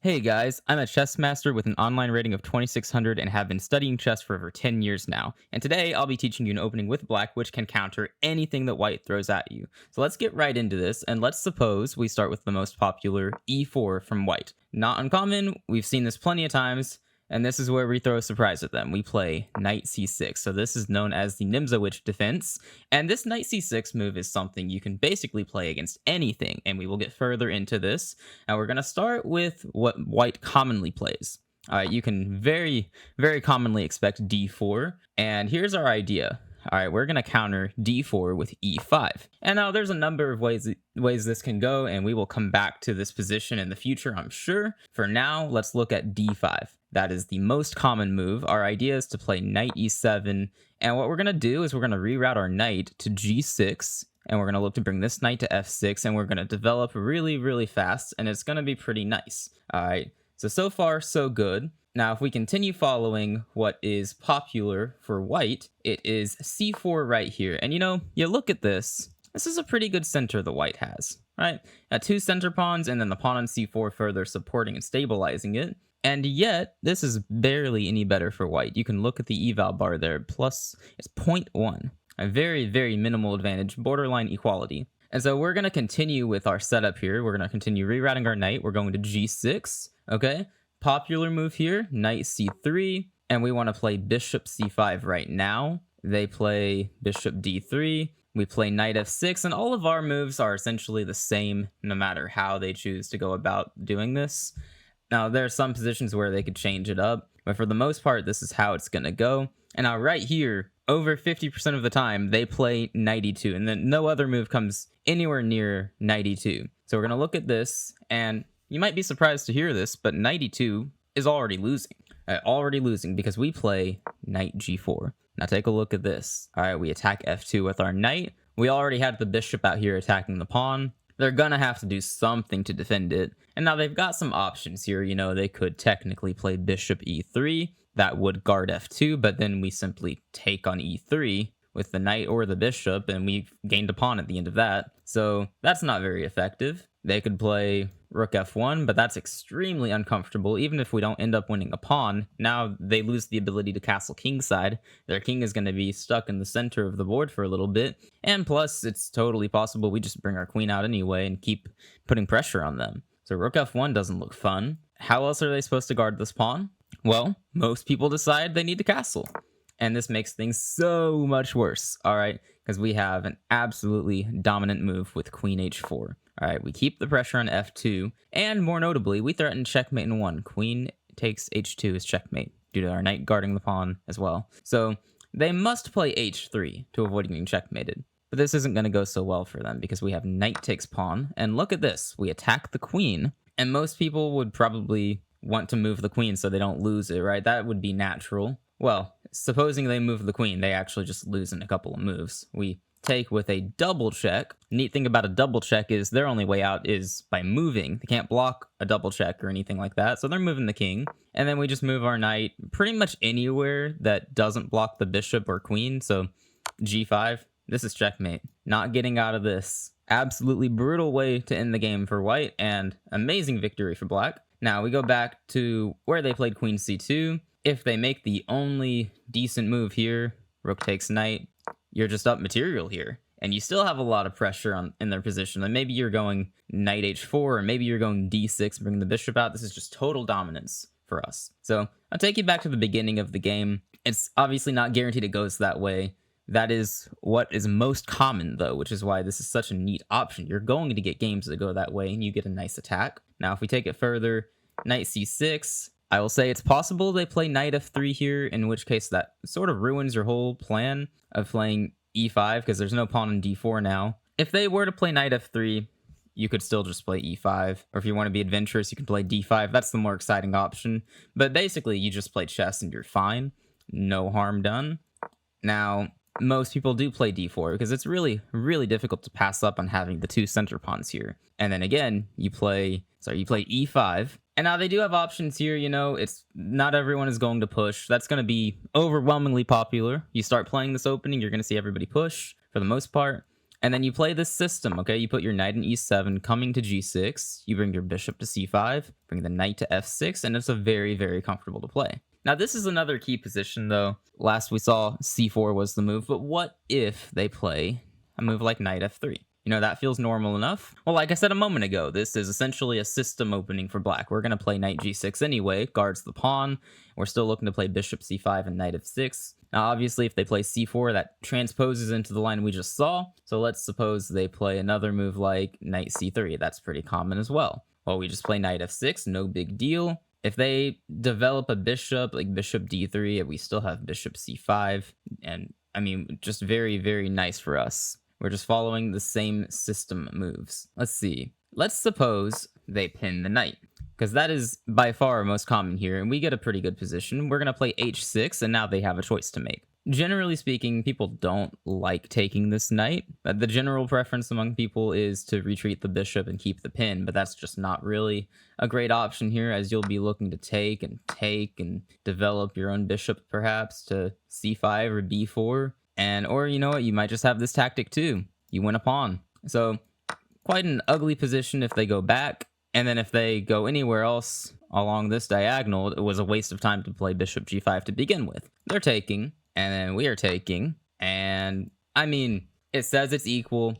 Hey guys, I'm a chess master with an online rating of 2600 and have been studying chess for over 10 years now. And today I'll be teaching you an opening with black which can counter anything that white throws at you. So let's get right into this, and let's suppose we start with the most popular e4 from white. Not uncommon, we've seen this plenty of times, and this is where we throw a surprise at them. We play knight c6. So this is known as the Nimzowitsch Defense, and this knight c6 move is something you can basically play against anything, and we will get further into this. Now we're going to start with what white commonly plays. All right, you can very commonly expect d4, and here's our idea. All right, we're going to counter d4 with e5. And now there's a number of ways this can go, and we will come back to this position in the future, I'm sure. For now, let's look at d5. That is the most common move. Our idea is to play knight e7, and what we're going to do is we're going to reroute our knight to g6, and we're going to look to bring this knight to f6, and we're going to develop really fast, and it's going to be pretty nice. All right, so far, so good. Now, if we continue following what is popular for white, it is c4 right here. And you look at this. This is a pretty good center the white has, right? Two center pawns, and then the pawn on c4 further supporting and stabilizing it. And yet, this is barely any better for white. You can look at the eval bar there. Plus, it's 0.1. A very minimal advantage, borderline equality. And so we're going to continue with our setup here. We're going to continue rerouting our knight. We're going to g6, okay? Popular move here, knight c3, and we want to play bishop c5 right now. They play bishop d3, we play knight f6, and all of our moves are essentially the same no matter how they choose to go about doing this. Now, there are some positions where they could change it up, but for the most part, this is how it's going to go. And now right here, over 50% of the time, they play knight e2, and then no other move comes anywhere near knight e2. So we're going to look at this, and you might be surprised to hear this, but knight e2 is already losing. Already losing because we play knight g4. Now take a look at this. All right, we attack f2 with our knight. We already had the bishop out here attacking the pawn. They're gonna have to do something to defend it. And now they've got some options here. They could technically play bishop e3. That would guard f2, but then we simply take on e3 with the knight or the bishop, and we've gained a pawn at the end of that. So that's not very effective. They could play rook f1, but that's extremely uncomfortable. Even if we don't end up winning a pawn, now they lose the ability to castle kingside. Their king is going to be stuck in the center of the board for a little bit. And plus, it's totally possible we just bring our queen out anyway and keep putting pressure on them. So rook f1 doesn't look fun. How else are they supposed to guard this pawn? Well, most people decide they need to castle. And this makes things so much worse, all right? Because we have an absolutely dominant move with queen h4. All right, we keep the pressure on f2, and more notably, we threaten checkmate in one. Queen takes h2 is checkmate, due to our knight guarding the pawn as well. So they must play h3 to avoid getting checkmated. But this isn't going to go so well for them, because we have knight takes pawn, and look at this. We attack the queen, and most people would probably want to move the queen so they don't lose it, right? That would be natural. Well, supposing they move the queen, they actually just lose in a couple of moves. We take with a double check. Neat thing about a double check is their only way out is by moving. They can't block a double check or anything like that, so they're moving the king. And then we just move our knight pretty much anywhere that doesn't block the bishop or queen, so g5. This is checkmate. Not getting out of this. Absolutely brutal way to end the game for white, and amazing victory for black. Now we go back to where they played queen c2. If they make the only decent move here, rook takes knight, you're just up material here. And you still have a lot of pressure in their position. And maybe you're going knight h4, or maybe you're going d6, bringing the bishop out. This is just total dominance for us. So I'll take you back to the beginning of the game. It's obviously not guaranteed it goes that way. That is what is most common, though, which is why this is such a neat option. You're going to get games that go that way, and you get a nice attack. Now, if we take it further, knight c6, I will say it's possible they play knight f3 here, in which case that sort of ruins your whole plan of playing e5, because there's no pawn in d4 now. If they were to play knight f3, you could still just play e5, or if you want to be adventurous, you can play d5. That's the more exciting option. But basically, you just play chess and you're fine. No harm done. Now, most people do play d4 because it's really difficult to pass up on having the two center pawns here. And then again, you play e5. And now they do have options here, it's not everyone is going to push. That's going to be overwhelmingly popular. You start playing this opening, you're going to see everybody push for the most part. And then you play this system, okay? You put your knight in e7, coming to g6. You bring your bishop to c5, bring the knight to f6, and it's a very, very comfortable to play. Now, this is another key position, though. Last we saw c4 was the move, but what if they play a move like knight f3? You know, that feels normal enough. Well, like I said a moment ago, this is essentially a system opening for black. We're going to play knight g6 anyway, guards the pawn. We're still looking to play bishop c5 and knight f6. Now, obviously, if they play c4, that transposes into the line we just saw. So let's suppose they play another move like knight c3. That's pretty common as well. Well, we just play knight f6, no big deal. If they develop a bishop, like bishop d3, we still have bishop c5. And, I mean, just very, very nice for us. We're just following the same system moves. Let's see. Let's suppose they pin the knight, because that is by far most common here, and we get a pretty good position. We're going to play h6, and now they have a choice to make. Generally speaking, people don't like taking this knight. The general preference among people is to retreat the bishop and keep the pin, but that's just not really a great option here, as you'll be looking to take and develop your own bishop perhaps to c5 or b4. Or you know what, you might just have this tactic too. You win a pawn. So quite an ugly position if they go back. And then if they go anywhere else along this diagonal, it was a waste of time to play bishop g5 to begin with. They're taking, and then we are taking. And I mean, it says it's equal,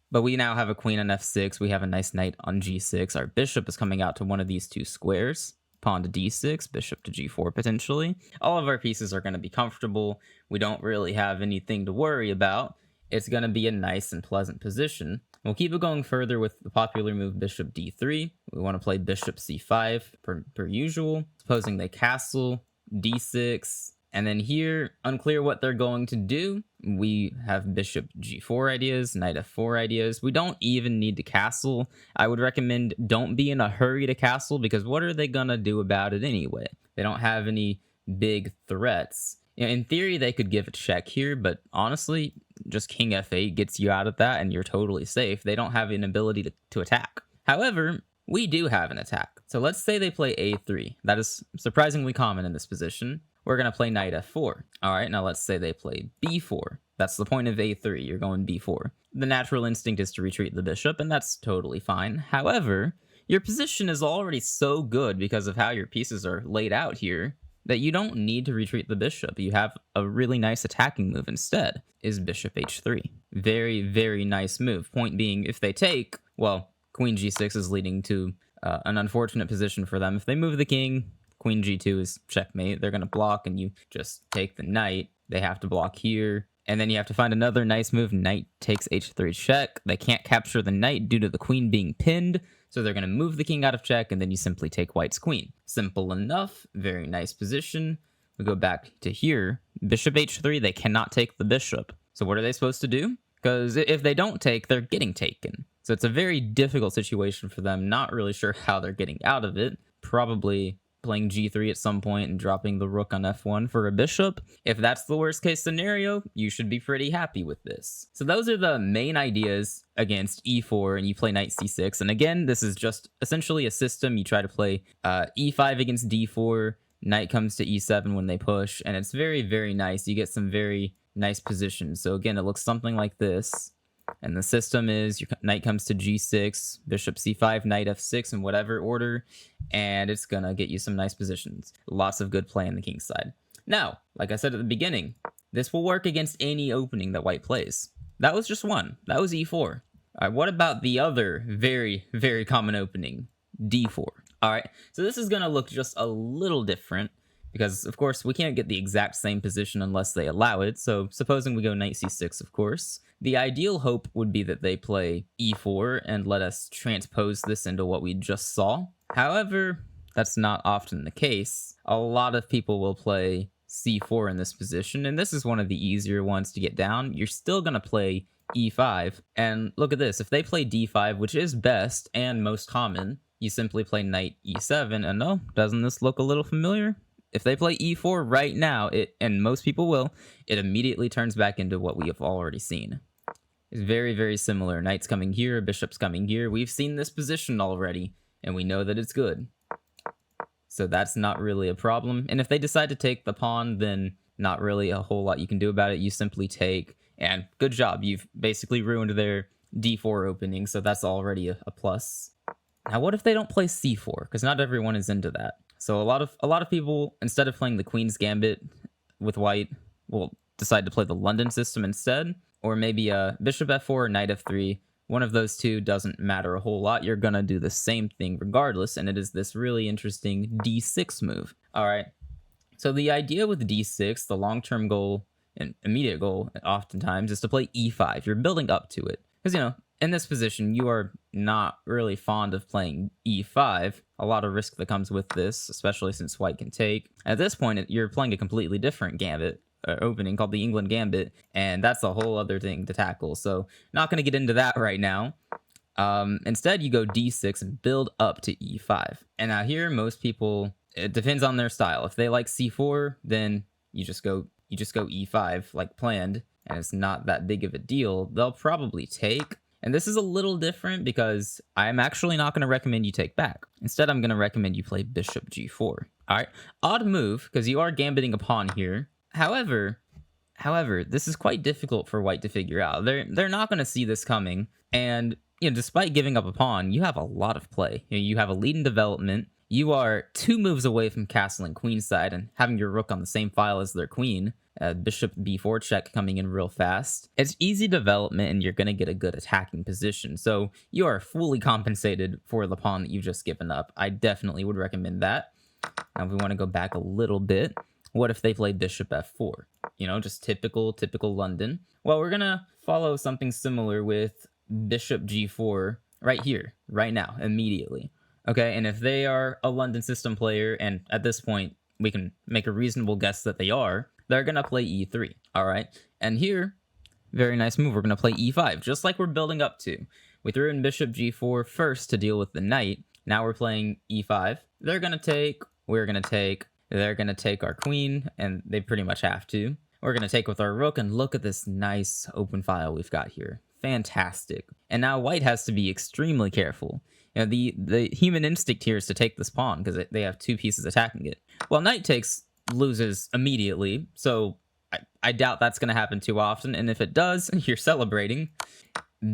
but we now have a queen on f6. We have a nice knight on g6. Our bishop is coming out to one of these two squares. Pawn to d6, bishop to g4 potentially. All of our pieces are going to be comfortable. We don't really have anything to worry about. It's going to be a nice and pleasant position. We'll keep it going further with the popular move bishop d3. We want to play bishop c5 per usual. Supposing they castle, d6. And then here, unclear what they're going to do. We have bishop g4 ideas, knight f4 ideas. We don't even need to castle. I would recommend don't be in a hurry to castle, because what are they gonna do about it anyway? They don't have any big threats. You know, in theory, they could give a check here, but honestly, just king f8 gets you out of that and you're totally safe. They don't have an ability to attack. However, we do have an attack. So let's say they play a3. That is surprisingly common in this position. We're going to play knight f4. All right, now let's say they play b4. That's the point of a3. You're going b4. The natural instinct is to retreat the bishop, and that's totally fine. However, your position is already so good because of how your pieces are laid out here that you don't need to retreat the bishop. You have a really nice attacking move instead, is bishop h3. Very, very nice move. Point being, if they take, well, queen g6 is leading to an unfortunate position for them. If they move the king, queen g2 is checkmate. They're going to block, and you just take the knight. They have to block here. And then you have to find another nice move. Knight takes h3 check. They can't capture the knight due to the queen being pinned. So they're going to move the king out of check, and then you simply take white's queen. Simple enough. Very nice position. We go back to here. Bishop h3, they cannot take the bishop. So what are they supposed to do? Because if they don't take, they're getting taken. So it's a very difficult situation for them. Not really sure how they're getting out of it. Probably playing g3 at some point and dropping the rook on f1 for a bishop. If that's the worst case scenario, you should be pretty happy with this. So those are the main ideas against e4, and you play knight c6. And again, this is just essentially a system. You try to play e5 against d4, knight comes to e7 when they push, and it's very, very nice. You get some very nice positions. So again, it looks something like this. And the system is your knight comes to g6, bishop c5, knight f6 in whatever order, and it's going to get you some nice positions. Lots of good play on the king's side. Now, like I said at the beginning, this will work against any opening that white plays. That was just one. That was e4. All right, what about the other very, very common opening, d4? All right, so this is going to look just a little different, because, of course, we can't get the exact same position unless they allow it. So supposing we go knight c6, of course, the ideal hope would be that they play e4 and let us transpose this into what we just saw. However, that's not often the case. A lot of people will play c4 in this position, and this is one of the easier ones to get down. You're still going to play e5, and look at this. If they play d5, which is best and most common, you simply play knight e7, and oh, doesn't this look a little familiar? If they play e4 right now, and most people will, it immediately turns back into what we have already seen. It's very, very similar. Knight's coming here, bishop's coming here. We've seen this position already, and we know that it's good. So that's not really a problem. And if they decide to take the pawn, then not really a whole lot you can do about it. You simply take, And good job, you've basically ruined their d4 opening, so that's already a plus. Now, what if they don't play c4? Because not everyone is into that. So a lot of people, instead of playing the Queen's Gambit with white, will decide to play the London system instead, or maybe bishop f4 or knight f3. One of those two doesn't matter a whole lot. You're gonna do the same thing regardless, and it is this really interesting d6 move. All right. So the idea with d6, the long-term goal and immediate goal, oftentimes, is to play e5. You're building up to it, because in this position, you are not really fond of playing e5. A lot of risk that comes with this, especially since white can take. At this point, you're playing a completely different gambit opening called the England Gambit, and that's a whole other thing to tackle. So not going to get into that right now. Instead, you go d6 and build up to e5. And now here, most people, it depends on their style. If they like c4, then you just go e5 like planned, and it's not that big of a deal. They'll probably take. And this is a little different because I'm actually not going to recommend you take back. Instead, I'm going to recommend you play bishop g4. All right, odd move because you are gambiting a pawn here. However, this is quite difficult for white to figure out. They're not going to see this coming. And despite giving up a pawn, you have a lot of play. You have a lead in development. You are 2 moves away from castling queenside and having your rook on the same file as their queen. Bishop b4 check coming in real fast. It's easy development and you're going to get a good attacking position. So you are fully compensated for the pawn that you've just given up. I definitely would recommend that. Now if we want to go back a little bit, what if they play bishop f4? Just typical London. Well, we're going to follow something similar with bishop g4 right here, right now, immediately. Okay, and if they are a London system player, and at this point we can make a reasonable guess that they are, they're going to play e3, all right? And here, very nice move, we're going to play e5, just like we're building up to. We threw in bishop g4 first to deal with the knight. Now we're playing e5. They're going to take, we're going to take, they're going to take our queen, and they pretty much have to. We're going to take with our rook, and look at this nice open file we've got here. Fantastic. And now white has to be extremely careful. The human instinct here is to take this pawn because they have 2 pieces attacking it. Well, knight takes loses immediately, so I doubt that's going to happen too often, and if it does, you're celebrating.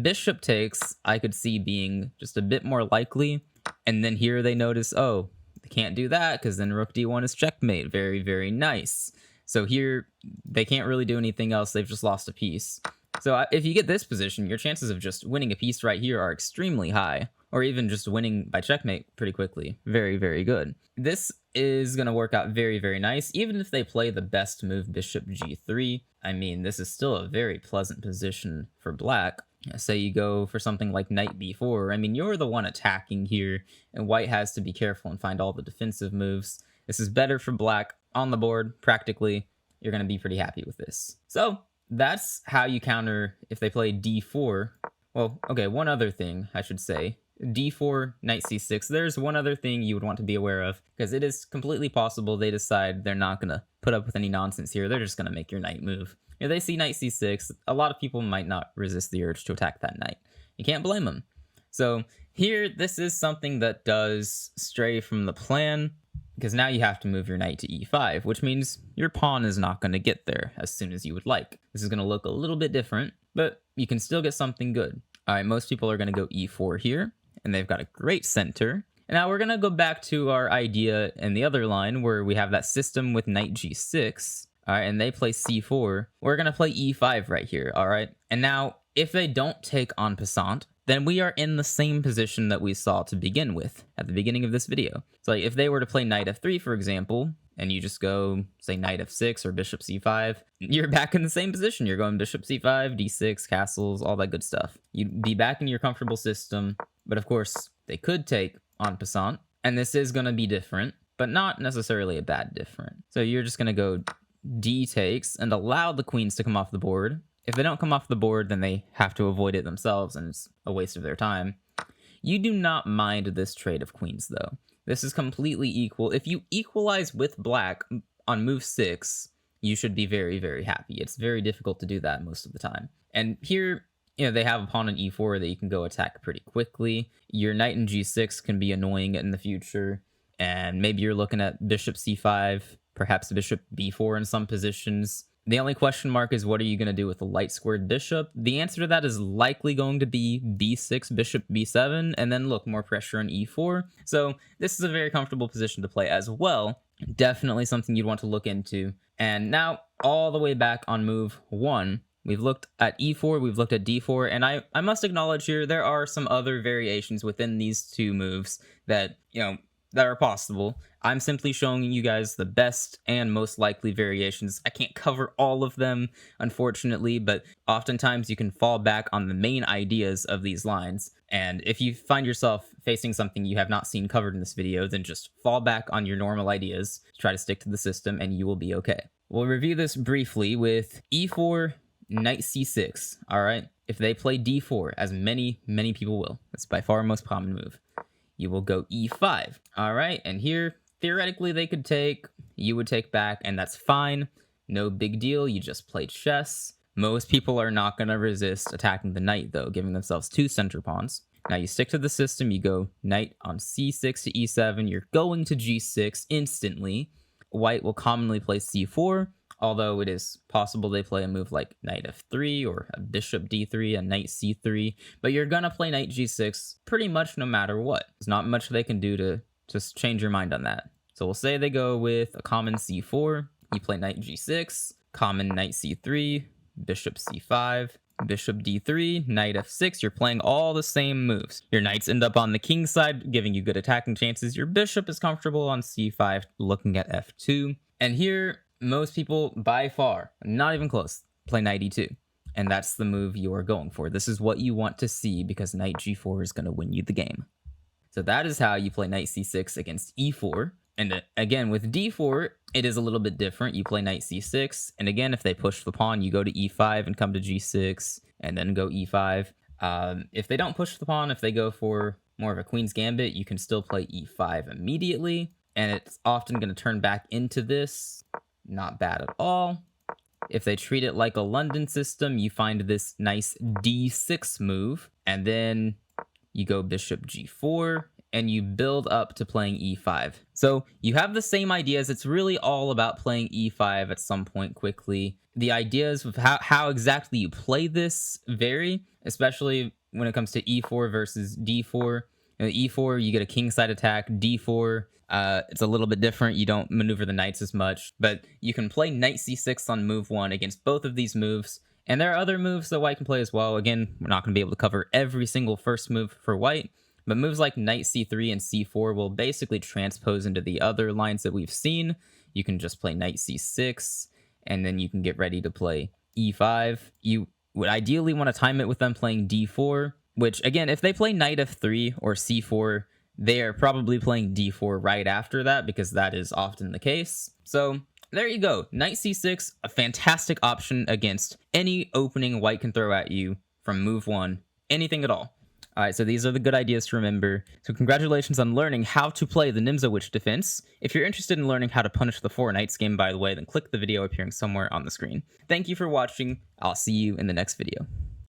Bishop takes, I could see being just a bit more likely, and then here they notice, oh, they can't do that because then rook d1 is checkmate. Very, very nice. So here, they can't really do anything else. They've just lost a piece. So if you get this position, your chances of just winning a piece right here are extremely high, or even just winning by checkmate pretty quickly. Very, very good. This is going to work out very, very nice. Even if they play the best move, bishop g3, I mean, this is still a very pleasant position for black. Say you go for something like knight b4. I mean, you're the one attacking here, and white has to be careful and find all the defensive moves. This is better for black on the board, practically. You're going to be pretty happy with this. So that's how you counter if they play d4. Well, okay, one other thing I should say. d4, knight c6. There's one other thing you would want to be aware of, because it is completely possible they decide they're not going to put up with any nonsense here. They're just going to make your knight move. If they see knight c6, a lot of people might not resist the urge to attack that knight. You can't blame them. So here, this is something that does stray from the plan, because now you have to move your knight to e5, which means your pawn is not going to get there as soon as you would like. This is going to look a little bit different, but you can still get something good. All right, most people are going to go e4 here, and they've got a great center. And now we're going to go back to our idea in the other line where we have that system with knight g6. All right, and they play c4. We're going to play e5 right here, all right? And now, if they don't take en passant, then we are in the same position that we saw to begin with at the beginning of this video. So like, if they were to play knight f3, for example, and you just go, say, knight f6 or bishop c5, you're back in the same position. You're going bishop c5, d6, castles, all that good stuff. You'd be back in your comfortable system, but of course, they could take en passant, and this is going to be different, but not necessarily a bad different. So you're just going to go d takes and allow the queens to come off the board. If they don't come off the board, then they have to avoid it themselves, and it's a waste of their time. You do not mind this trade of queens, though. This is completely equal. If you equalize with black on move 6, you should be very, very happy. It's very difficult to do that most of the time. And here, they have a pawn on e4 that you can go attack pretty quickly. Your knight in g6 can be annoying in the future, and maybe you're looking at bishop c5, perhaps bishop b4 in some positions. The only question mark is, what are you going to do with the light squared bishop? The answer to that is likely going to be b6, bishop b7, and then look, more pressure on e4. So this is a very comfortable position to play as well. Definitely something you'd want to look into. And now, all the way back on move 1, we've looked at e4, we've looked at d4, and I must acknowledge here, there are some other variations within these two moves that, that are possible. I'm simply showing you guys the best and most likely variations. I can't cover all of them, unfortunately, but oftentimes you can fall back on the main ideas of these lines. And if you find yourself facing something you have not seen covered in this video, then just fall back on your normal ideas, try to stick to the system, and you will be okay. We'll review this briefly with e4, knight c6, all right? If they play d4, as many people will, that's by far the most common move, you will go e5, all right? And here, theoretically, they could take, you would take back, and that's fine. No big deal, you just played chess. Most people are not going to resist attacking the knight, though, giving themselves 2 center pawns. Now you stick to the system, you go knight on c6 to e7, you're going to g6 instantly. White will commonly play c4, although it is possible they play a move like knight f3 or a bishop d3, a knight c3, but you're gonna play knight g6 pretty much no matter what. There's not much they can do to just change your mind on that. So we'll say they go with a common c4, you play knight g6, common knight c3, bishop c5, bishop d3, knight f6, you're playing all the same moves. Your knights end up on the king side, giving you good attacking chances. Your bishop is comfortable on c5, looking at f2. And here, most people, by far, not even close, play knight e2. And that's the move you are going for. This is what you want to see because knight g4 is going to win you the game. So that is how you play knight c6 against e4. And again, with d4, it is a little bit different. You play knight c6, and again, if they push the pawn, you go to e5 and come to g6, and then go e5. If they don't push the pawn, if they go for more of a queen's gambit, you can still play e5 immediately, and it's often going to turn back into this. Not bad at all. If they treat it like a London system, you find this nice d6 move, and then you go bishop g4, and you build up to playing e5. So you have the same ideas. It's really all about playing e5 at some point quickly. The ideas of how exactly you play this vary, especially when it comes to e4 versus d4. E4, you get a kingside attack. D4, it's a little bit different. You don't maneuver the knights as much, but you can play knight c6 on move 1 against both of these moves. And there are other moves that white can play as well. Again, we're not going to be able to cover every single first move for white, but moves like knight c3 and c4 will basically transpose into the other lines that we've seen. You can just play knight c6, and then you can get ready to play e5. You would ideally want to time it with them playing d4, which, again, if they play knight f3 or c4, they are probably playing d4 right after that, because that is often the case. So there you go. Knight c6, a fantastic option against any opening white can throw at you from move 1, anything at all. All right, so these are the good ideas to remember. So congratulations on learning how to play the Nimzowitsch Defense. If you're interested in learning how to punish the 4 knights game, by the way, then click the video appearing somewhere on the screen. Thank you for watching. I'll see you in the next video.